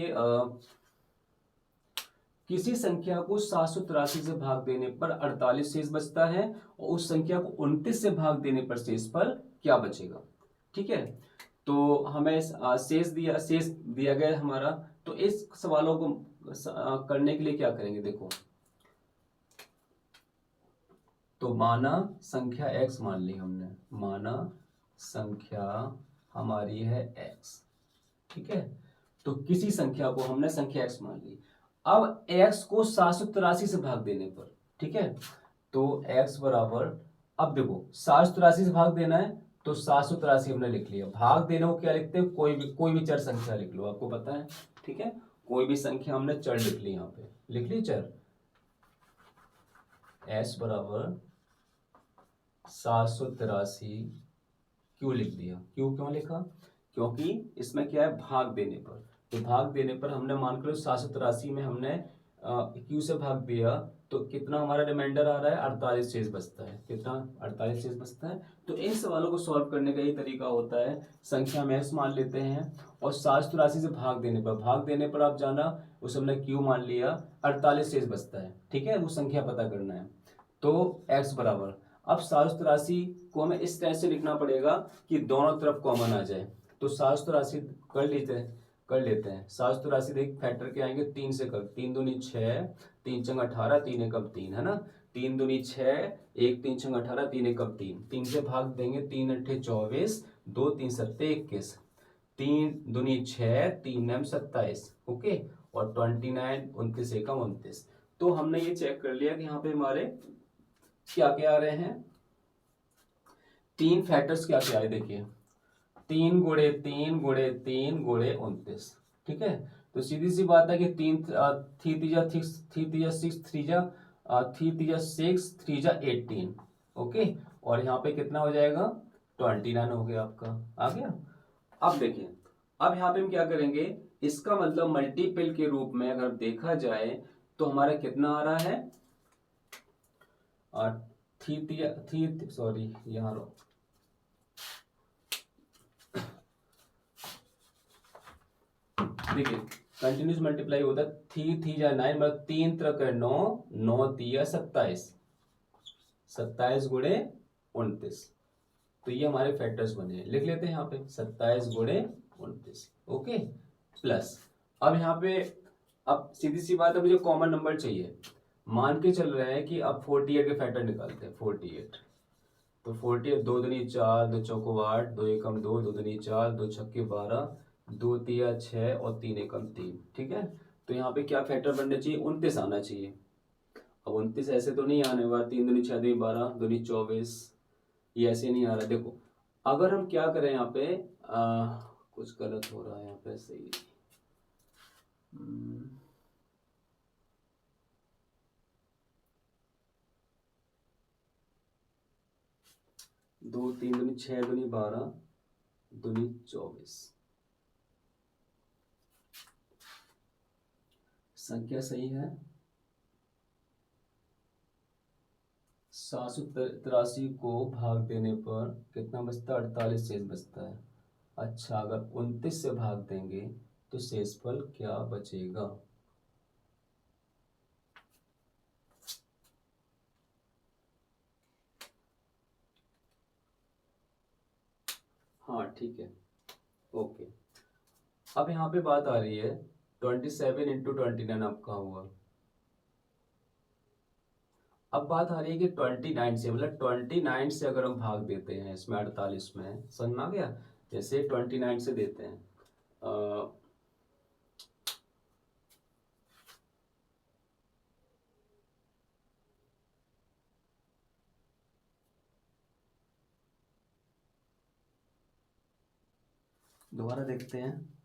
किसी संख्या को 783 से भाग देने पर 48 शेष बचता है, और उस संख्या को 29 से भाग देने पर शेषफल क्या बचेगा। ठीक है, तो हमें शेष दिया गया है हमारा, तो इस सवालों को करने के लिए क्या करेंगे, देखो तो माना संख्या x मान ली हमने, माना संख्या हमारी है x, ठीक है, तो किसी संख्या को हमने संख्या x मान ली। अब x को 783 से भाग देने पर, ठीक है, तो x बराबर, अब देखो 783 से भाग देना है तो 783 हमने लिख लिया, भाग देने को क्या लिखते हैं, कोई भी चर संख्या लिख लो, आपको पता है, ठीक है, कोई भी संख्या हमने चर लिख ली, यहाँ पे लिख ली चर, s बराबर 783 क्यों लिख दिया, क्यों लिखा, क्योंकि इसमें क्या है, भाग देने पर, तो भाग देने पर हमने मान कर 783 में हमने क्यू से भाग दिया, तो कितना हमारा रिमाइंडर आ रहा है, 48 शेष बचता है, कितना 48 शेष बचता है। तो इन सवालों को सॉल्व करने का ये तरीका होता है, संख्या में x मान लेते हैं और 783 से भाग देने पर आप जाना, उसे हमने क्यू मान लिया, 48 शेष बचता है, ठीक है, वो संख्या पता करना है, तो x बराबर, अब 783 को हमें इस तरह से लिखना पड़ेगा कि दोनों तरफ कॉमन आ जाए, तो 783 कर लेते हैं 783 देख फैक्टर के आएंगे, 3 से कर, 3 दूनी 6, 3 चंग 18, 3 एकम 3, है ना, 3 दूनी 6, 1 3 छंग 18, 3 एकम 3, 3 से भाग देंगे, 3 अट्ठे 24, 2 3 सत्ते 21, 3 दूनी 6, 3 नम 27, ओके, और 29 29 एकम 29। तो हमने ये चेक कर लिया कि यहाँ पे हमारे क्या क्या आ रहे हैं, तीन फैक्टर्स क्या क्या है, देखिए 3 गुणे 3 गुणे 3 गुणे 29, ठीक है, तो सीधी सी बात है कि 3 थ्री तीजा 6 थ्री तीजा 6 थ्री जा 18, ओके, और यहाँ पे कितना हो जाएगा, 29 हो गया आपका, आ गया। अब देखिए, अब यहाँ पे हम क्या करेंगे, इसका मतलब मल्टीपल के रूप में अगर देखा जाए तो हमारा कितना आ रहा है, सॉरी यहाँ रो, देखिए कंटिन्यूस मल्टीप्लाई होता है, 3 3 जा 9, मतलब 3 त्रिक 9, 9 तिया 27, 27 गुणे 29, तो ये हमारे फैक्टर्स बने, लिख लेते हैं यहाँ पे 27 गुणे 29, ओके, प्लस, अब यहाँ पे, अब सीधी सी बात है, मुझे कॉमन नंबर चाहिए, मान के चल रहे हैं कि अब 48 के फैक्टर निकालते हैं, 48, तो 48, 2 दूनी 4, 2 चौको 8, 2 एकम 2, 2 दूनी 4, 2 छक्के 12, 2 तिया 6 और 3 एकम 3, ठीक है, तो यहाँ पे क्या फैक्टर बनना चाहिए, 29 आना चाहिए। अब 29 ऐसे तो नहीं आने वाला, 3 दूनी 6 दूनी 12, दूनी 24, ये ऐसे नहीं आ रहा। देखो अगर हम क्या करें यहाँ पे, कुछ गलत हो रहा है यहाँ पे, सही, दो 3 दूनी 6 दूनी 12, दूनी 24, संख्या सही है, 783 को भाग देने पर कितना बचता है, 48 शेष बचता है। अच्छा, अगर 29 से भाग देंगे तो शेषफल क्या बचेगा, हाँ ठीक है, ओके। अब यहाँ पे बात आ रही है 27 इंटू 29 आपका हुआ। अब बात आ रही है कि 29 से, मतलब 29 से अगर हम भाग देते हैं इसमें 48 में, समझ में आ गया? जैसे 29 से देते हैं दोबारा देखते हैं।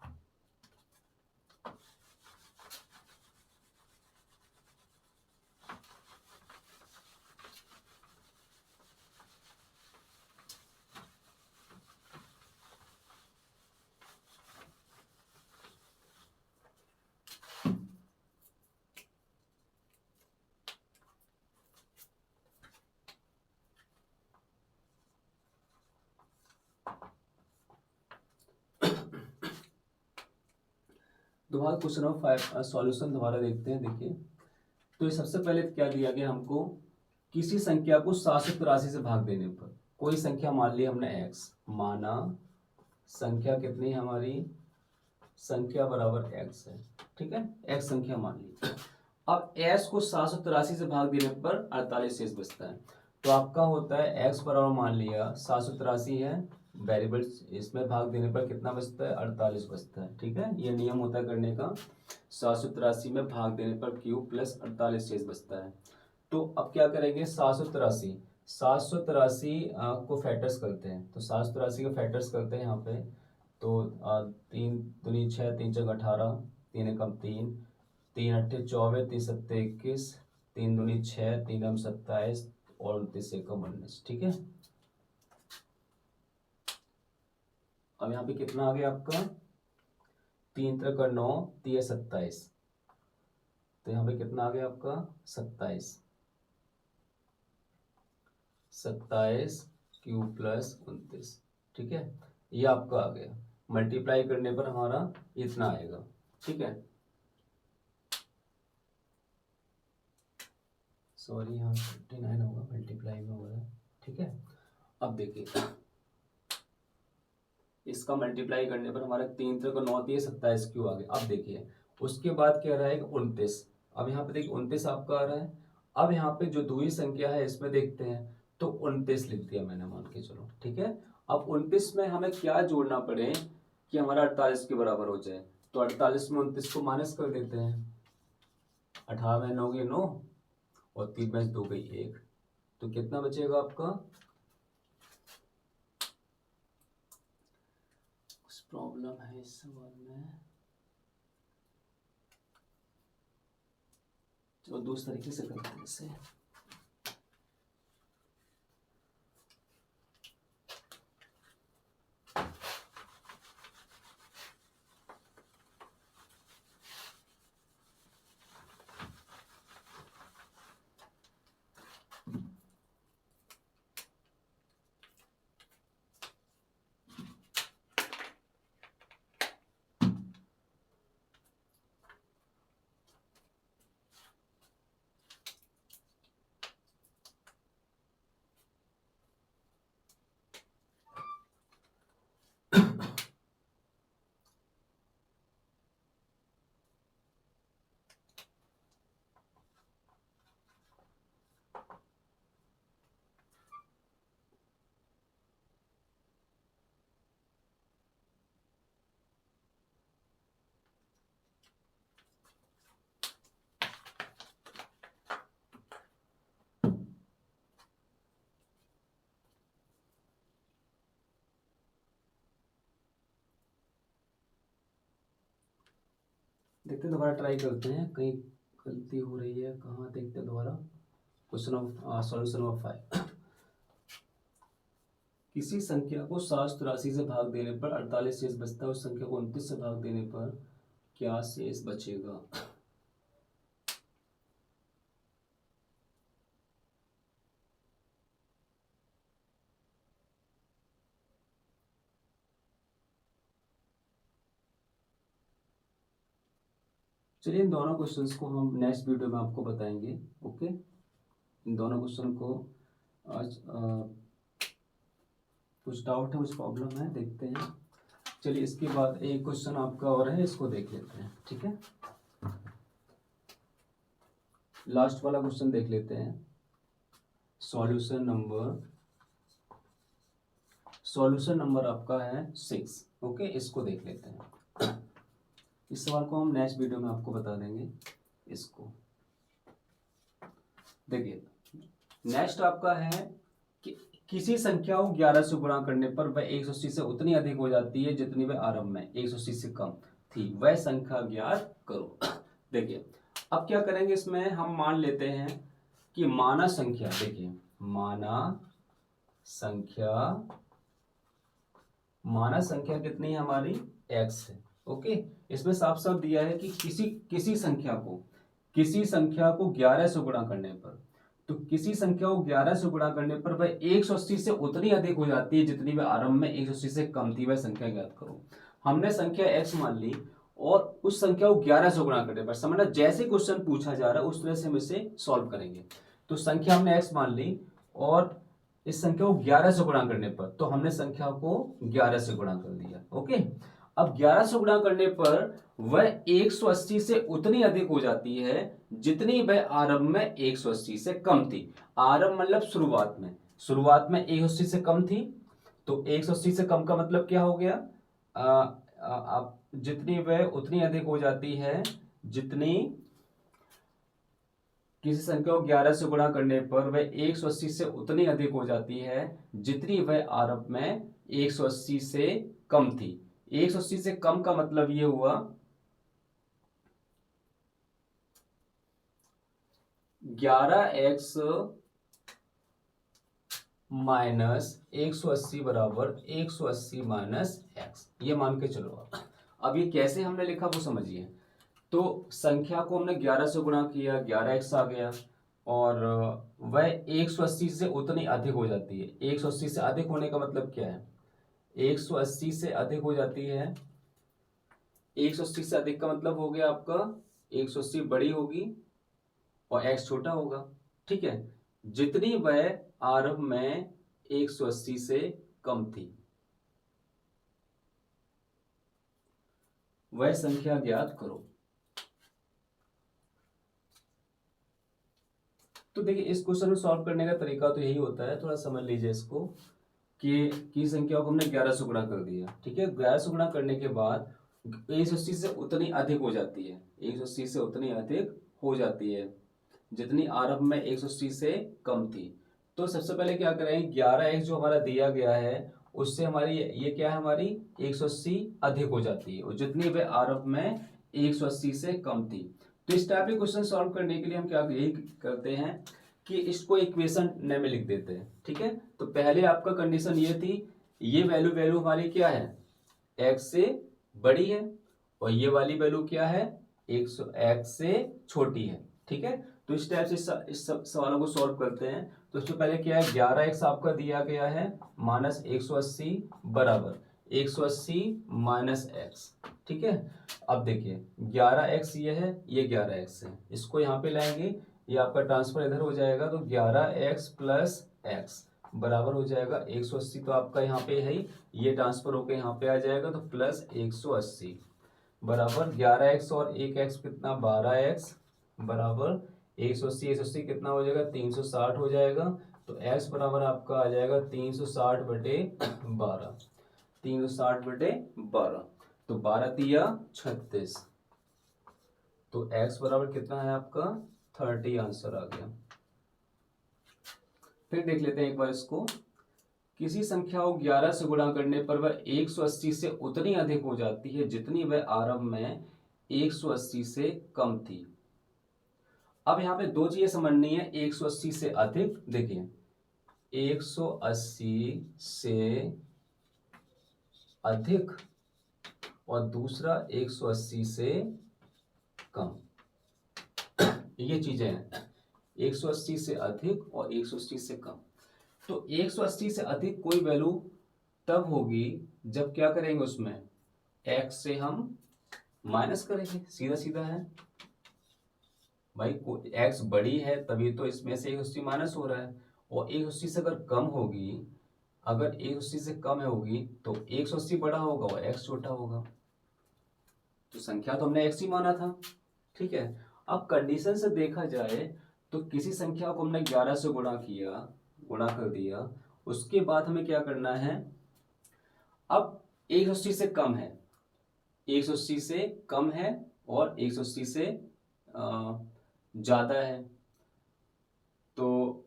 दोबारा क्वेश्चन नंबर 5 सॉल्यूशन दोबारा देखते हैं। देखिए, तो ये सबसे पहले क्या दिया गया हमको, किसी संख्या को 783 से भाग देने पर, कोई संख्या मान ली हमने x, माना संख्या कितनी हमारी, संख्या बराबर x है, ठीक है, x संख्या मान ली। अब s को 783 से भाग देने पर 48 शेष बचता है। तो आपका होता है x बराबर मान लिया 783 है, वेरिएबल इसमें भाग देने पर कितना बचता है, 48 बचता है, ठीक है। ये नियम होता है करने का, 783 में भाग देने पर q प्लस 48 शेष बचता है। तो अब क्या करेंगे, 783 को फैक्टर्स करते हैं, तो 783 को फैक्टर्स करते हैं यहाँ पे। तो 3 दूनी 6, 3 चौक 18, 3 एकम 3, 3 अट्ठे 24, 3 सत्ते 21, 3 दूनी 6, 3 हम 27 और 29 एकम 19, ठीक है। अब यहाँ पे कितना आ गया आपका, 3 त्रिक 9, 3 27, तो यहाँ पे कितना आ गया आपका 27, 27 क्यू प्लस 29, ठीक है। ये आपका आ गया, मल्टीप्लाई करने पर हमारा इतना आएगा, ठीक है। सॉरी, यहाँ 59 होगा, मल्टीप्लाई में हो रहा है, ठीक है। अब देखिए, इसका मल्टीप्लाई करने पर हमारा 3 त्रिक 9, 3 27 क्यू आ गया। अब देखिए, उसके बाद क्या रहेगा 29। अब यहाँ पे देखिए 29 आपका आ रहा है। अब यहाँ पे जो दुई संख्या है इसमें देखते हैं, तो 29 लिख दिया मैंने, मान के चलो, ठीक है। अब 29 में हमें क्या जोड़ना पड़े कि हमारा 48 के बराबर हो जाए, तो 48 में 29 को माइनस कर देते हैं। 18 में 9 गई 9 और 3 में 2 गई 1, तो कितना बचेगा आपका, कुछ प्रॉब्लम है इस सवाल में, चलो दूसरे तरीके से करते हैं इसे। देखते हैं, दोबारा ट्राई करते हैं, कहीं गलती हो रही है कहाँ, देखते हैं दोबारा। क्वेश्चन ऑफ सॉल्यूशन नंबर 5, किसी संख्या को 783 से भाग देने पर 48 शेष बचता है, उस संख्या को 29 से भाग देने पर क्या शेष बचेगा। चलिए, इन दोनों क्वेश्चंस को हम नेक्स्ट वीडियो में आपको बताएंगे, ओके। इन दोनों क्वेश्चन को आज कुछ डाउट है, कुछ प्रॉब्लम है, देखते हैं। चलिए इसके बाद एक क्वेश्चन आपका और है, इसको देख लेते हैं, ठीक है। लास्ट वाला क्वेश्चन देख लेते हैं। सॉल्यूशन नंबर आपका है 6। ओके, इसको देख लेते हैं। इस सवाल को हम नेक्स्ट वीडियो में आपको बता देंगे। इसको देखिए, नेक्स्ट आपका है कि किसी संख्या को 11 से गुणा करने पर वह 180 से उतनी अधिक हो जाती है जितनी वह आरंभ में 180 से कम थी, वह संख्या ज्ञात करो। देखिए अब क्या करेंगे, इसमें हम मान लेते हैं कि माना संख्या, देखिए माना संख्या कितनी है हमारी, x है। ओके, इसमें साफ साफ दिया है कि किसी संख्या को 11 से गुणा करने पर, तो किसी संख्या को 11 से गुणा करने पर वह 180 से उतनी अधिक हो जाती है जितनी वह आरंभ में 180 से कम थी, वह संख्या ज्ञात करो। हमने संख्या x मान ली और उस संख्या को 11 से गुणा करने पर, समझना जैसे क्वेश्चन पूछा जा रहा है उस तरह से हम इसे सॉल्व करेंगे। तो संख्या हमने x मान ली और इस संख्या को 11 से गुणा करने पर, तो हमने संख्या को 11 से गुणा कर दिया। ओके, अब 11 से गुणा करने पर वह 180 से उतनी अधिक हो जाती है जितनी वह आरंभ में 180 से कम थी। आरंभ मतलब शुरुआत में 180 से कम थी, तो 180 से कम का मतलब क्या हो गया, जितनी वह उतनी अधिक हो जाती है, जितनी किसी संख्या को 11 से गुणा करने पर वह 180 से उतनी अधिक हो जाती है जितनी वह आरंभ में 180 से कम थी। 180 से कम का मतलब ये हुआ 11x माइनस 180 बराबर 180 माइनस x, ये मान के चलो। अब ये कैसे हमने लिखा वो समझिए। तो संख्या को हमने 11 से गुणा किया, 11x आ गया, और वह 180 से उतनी अधिक हो जाती है। 180 से अधिक होने का मतलब क्या है, 180 से अधिक हो जाती है। 180 से अधिक का मतलब हो गया आपका 180 बड़ी होगी और x छोटा होगा, ठीक है। जितनी वह आरंभ में 180 से कम थी, वह संख्या ज्ञात करो। तो देखिए इस क्वेश्चन को सॉल्व करने का तरीका तो यही होता है, थोड़ा समझ लीजिए इसको, कि संख्या को हमने 11 से गुणा कर दिया, ठीक है। 11 से गुणा करने के बाद 180 से उतनी अधिक हो जाती है, 180 से उतनी अधिक हो जाती है जितनी आरंभ में 180 से कम थी। तो सबसे पहले क्या करेंगे, 11x जो हमारा दिया गया है उससे हमारी ये क्या है, हमारी 180 अधिक हो जाती है और जितनी वह आरंभ में 180 से कम थी। तो इस टाइप के क्वेश्चन सॉल्व करने के लिए हम क्या यही करते हैं कि इसको इक्वेशन में लिख देते हैं, ठीक है। तो पहले आपका कंडीशन ये थी, ये वैल्यू हमारी क्या है, x से बड़ी है, और ये वाली वैल्यू क्या है, x से छोटी है, ठीक है। तो इस टाइप से इस सवालों को सॉल्व करते हैं। तो इससे पहले क्या है, 11x आपका दिया गया है माइनस 180 बराबर 180 माइनस x, ठीक है। अब देखिए 11x ये है, ये 11x है, इसको यहाँ पे लाएंगे, ये आपका ट्रांसफर इधर हो जाएगा, तो 11x प्लस x बराबर हो जाएगा 180, तो आपका यहाँ पे है ही, ये ट्रांसफर होकर यहाँ पे आ जाएगा, तो प्लस 180 बराबर 11x और 1x कितना 12x बराबर 180 कितना हो जाएगा 360 हो जाएगा। तो x बराबर आपका आ जाएगा 360 बटे 12, 360 बटे 12, तो 12 तिया 36, तो x बराबर कितना है आपका 30 आंसर आ गया। फिर देख लेते हैं एक बार इसको, किसी संख्या को 11 से गुणा करने पर वह 180 से उतनी अधिक हो जाती है जितनी वह आरंभ में 180 से कम थी। अब यहाँ पे दो चीजें समझनी है, 180 से अधिक, देखिए 180 से अधिक और दूसरा 180 से कम, ये चीजें हैं, 180 से अधिक और 180 से कम। तो 180 से अधिक कोई वैल्यू तब होगी जब क्या करेंगे, उसमें x से हम माइनस करेंगे, सीधा सीधा है भाई, x बड़ी है तभी तो इसमें से 180 माइनस हो रहा है, और 180 से अगर कम होगी अगर 180 से कम है होगी तो 180 बड़ा होगा और x छोटा होगा। तो संख्या तो हमने x ही माना था, ठीक है। अब कंडीशन से देखा जाए तो किसी संख्या को हमने 11 से गुणा किया, गुणा कर दिया, उसके बाद हमें क्या करना है, अब 180 से कम है, 180 से कम है और 180 से ज़्यादा है, तो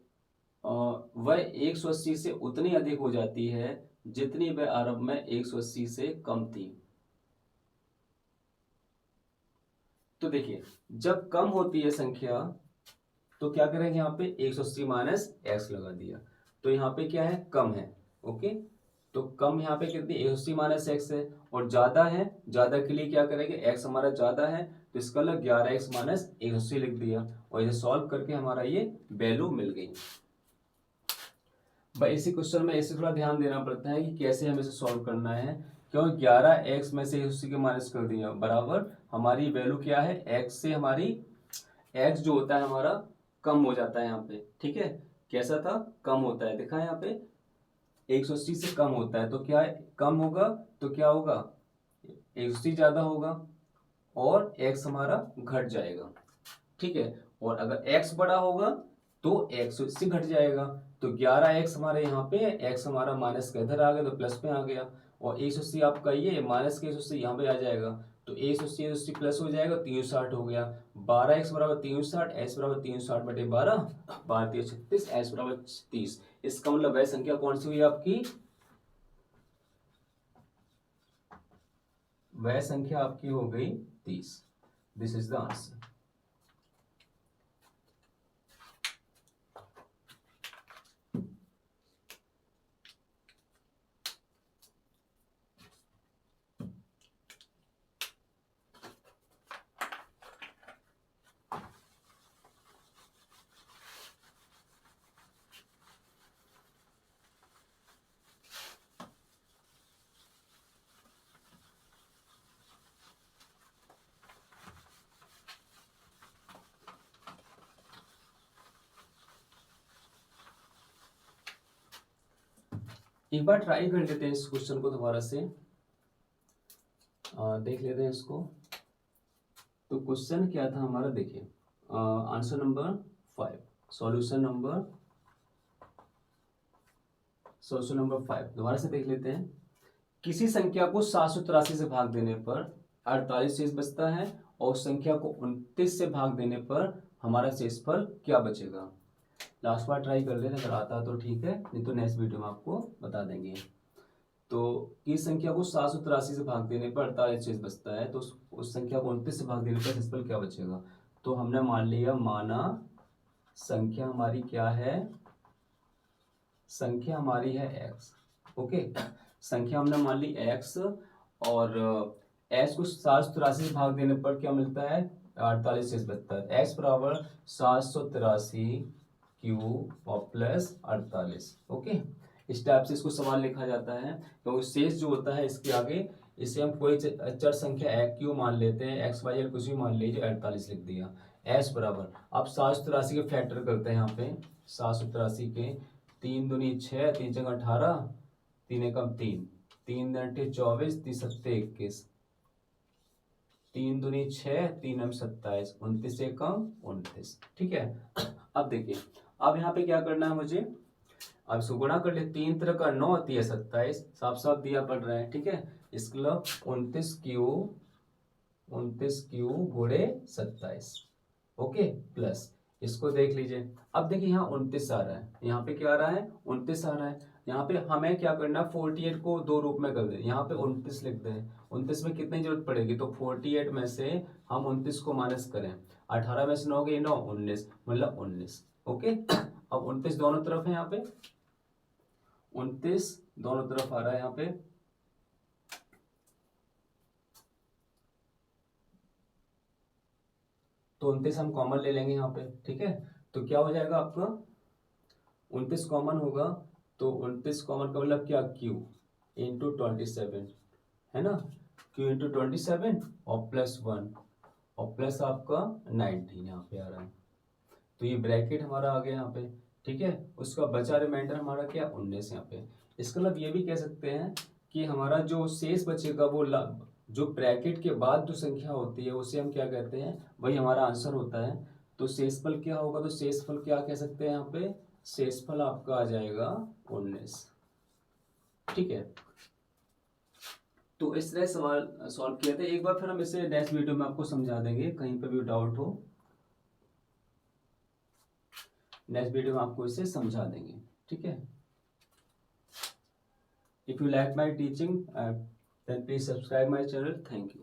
वह 180 से उतनी अधिक हो जाती है जितनी वह आरंभ में 180 से कम थी। तो देखिए जब कम होती है संख्या तो क्या करेंगे, यहाँ पे 180 माइनस एक्स लगा दिया, तो यहाँ पे क्या है, कम है, ओके। तो कम यहाँ पे कितनी, 180 माइनस एक्स है, और ज्यादा है, ज्यादा के लिए क्या करेंगे, एक्स हमारा ज्यादा है तो इसका अलग 11x माइनस 180 लिख दिया, और इसे सॉल्व करके हमारा ये वैल्यू मिल गई। भाई इसी क्वेश्चन में ऐसे थोड़ा ध्यान देना पड़ता है कि कैसे हमें इसे सॉल्व करना है, क्यों 11x में से 180 के माइनस कर दिया बराबर हमारी वैल्यू क्या है, x से हमारी x जो होता है हमारा कम हो जाता है यहाँ पे, ठीक है। कैसा था, कम होता है, देखा है यहाँ पे 180 से कम होता है, तो क्या है, कम होगा तो क्या होगा, 180 ज्यादा होगा और x हमारा घट जाएगा, ठीक है। और अगर x बड़ा होगा तो 180 घट जाएगा, तो 11x हमारे यहाँ पे है, x हमारा माइनस का इधर आ गया तो प्लस में आ गया, और 180 आपका ये माइनस के 180 यहाँ पे आ जाएगा, तो 180 180 प्लस हो जाएगा, 360 हो गया, 12x बराबर 360, s बराबर 360 बटे 12, 12 3 36, s बराबर 30। इसका मतलब वह संख्या कौन सी हुई आपकी, वह संख्या आपकी हो गई 30। This is the answer. एक बार ट्राई कर लेते हैं इस क्वेश्चन को दोबारा से, देख लेते हैं इसको। तो क्वेश्चन क्या था हमारा, देखिए आंसर नंबर 5, सॉल्यूशन नंबर 5 दोबारा से देख लेते हैं। किसी संख्या को 783 से भाग देने पर 48 शेष बचता है और उस संख्या को 29 से भाग देने पर हमारा शेषफल क्या बचेगा। लास्ट बार ट्राई कर लेते, अगर आता तो ठीक है, नहीं तो नेक्स्ट वीडियो में आपको बता देंगे। तो इस संख्या को 783 से भाग देने पर 48 शेष बचता है, तो उस संख्या को 29 से भाग देने पर शेषफल क्या बचेगा। तो हमने मान लिया, माना संख्या हमारी क्या है, संख्या हमारी है x, ओके। संख्या हमने मान ली x, और x को 783 से भाग देने पर क्या मिलता है, 48 शेष बचता है। x बराबर 783 क्यूब और प्लस 48, ओके। इस टाइप से इसको सवाल लिखा जाता है, क्योंकि शेष जो होता है इसके आगे, इसे हम कोई चर संख्या क्यू मान लेते हैं, एक्स वाई कुछ भी मान लीजिए, 48 लिख दिया। एस बराबर, अब 783 के फैक्टर करते हैं यहाँ पे, 783 के 3 दूनी 6, 3 जगह 18, 3 एकम 3, 3 दूनी 24, 3 सत्ते 21, 3 दूनी 6, 3 हम 27, 29 एकम 29, ठीक है। अब देखिए, अब यहाँ पे क्या करना है मुझे, अब इसको गुणा कर ले, 3 तरह का 9, 3 27, साफ साफ दिया पड़ रहा है, ठीक है। इसका मतलब 29 क्यू गुणे 27, ओके, प्लस इसको देख लीजिए। अब देखिए यहाँ 29 आ रहा है, यहाँ पे क्या आ रहा है, 29 आ रहा है। यहाँ पे हमें क्या करना है, 48 को दो रूप में कर दे, यहाँ पे 29 लिख दे। 29 में कितनी जरूरत पड़ेगी, तो 48 में से हम 29 को माइनस करें, 18 में से 9 गई 9, 19 मतलब 19, ओके। अब 29 दोनों तरफ है, यहाँ पे 29 दोनों तरफ आ रहा है यहाँ पे, तो 29 हम कॉमन ले लेंगे यहाँ पे, ठीक है। तो क्या हो जाएगा आपका, 29 कॉमन होगा, तो 29 कॉमन का मतलब क्या, Q इंटू 27, है ना, Q इंटू 27 और प्लस 1 और प्लस आपका 19 यहाँ पे आ रहा है, तो ये ब्रैकेट हमारा आ गया यहाँ पे, ठीक है। उसका बचा रिमाइंडर हमारा क्या, 19 यहाँ पे। इसका मतलब ये भी कह सकते हैं कि हमारा जो शेष बचेगा वो जो ब्रैकेट के बाद जो संख्या होती है उसे हम क्या कहते हैं, वही हमारा आंसर होता है। तो शेषफल क्या होगा, तो शेषफल क्या कह सकते हैं यहाँ पे, शेषफल आपका आ जाएगा 19। ठीक है, तो इस तरह सवाल सॉल्व किए थे। एक बार फिर हम इसे नेक्स्ट वीडियो में आपको समझा देंगे, कहीं पे भी डाउट हो नेक्स्ट वीडियो में आपको इसे समझा देंगे। ठीक है, if you like my teaching then please subscribe my channel. Thank you.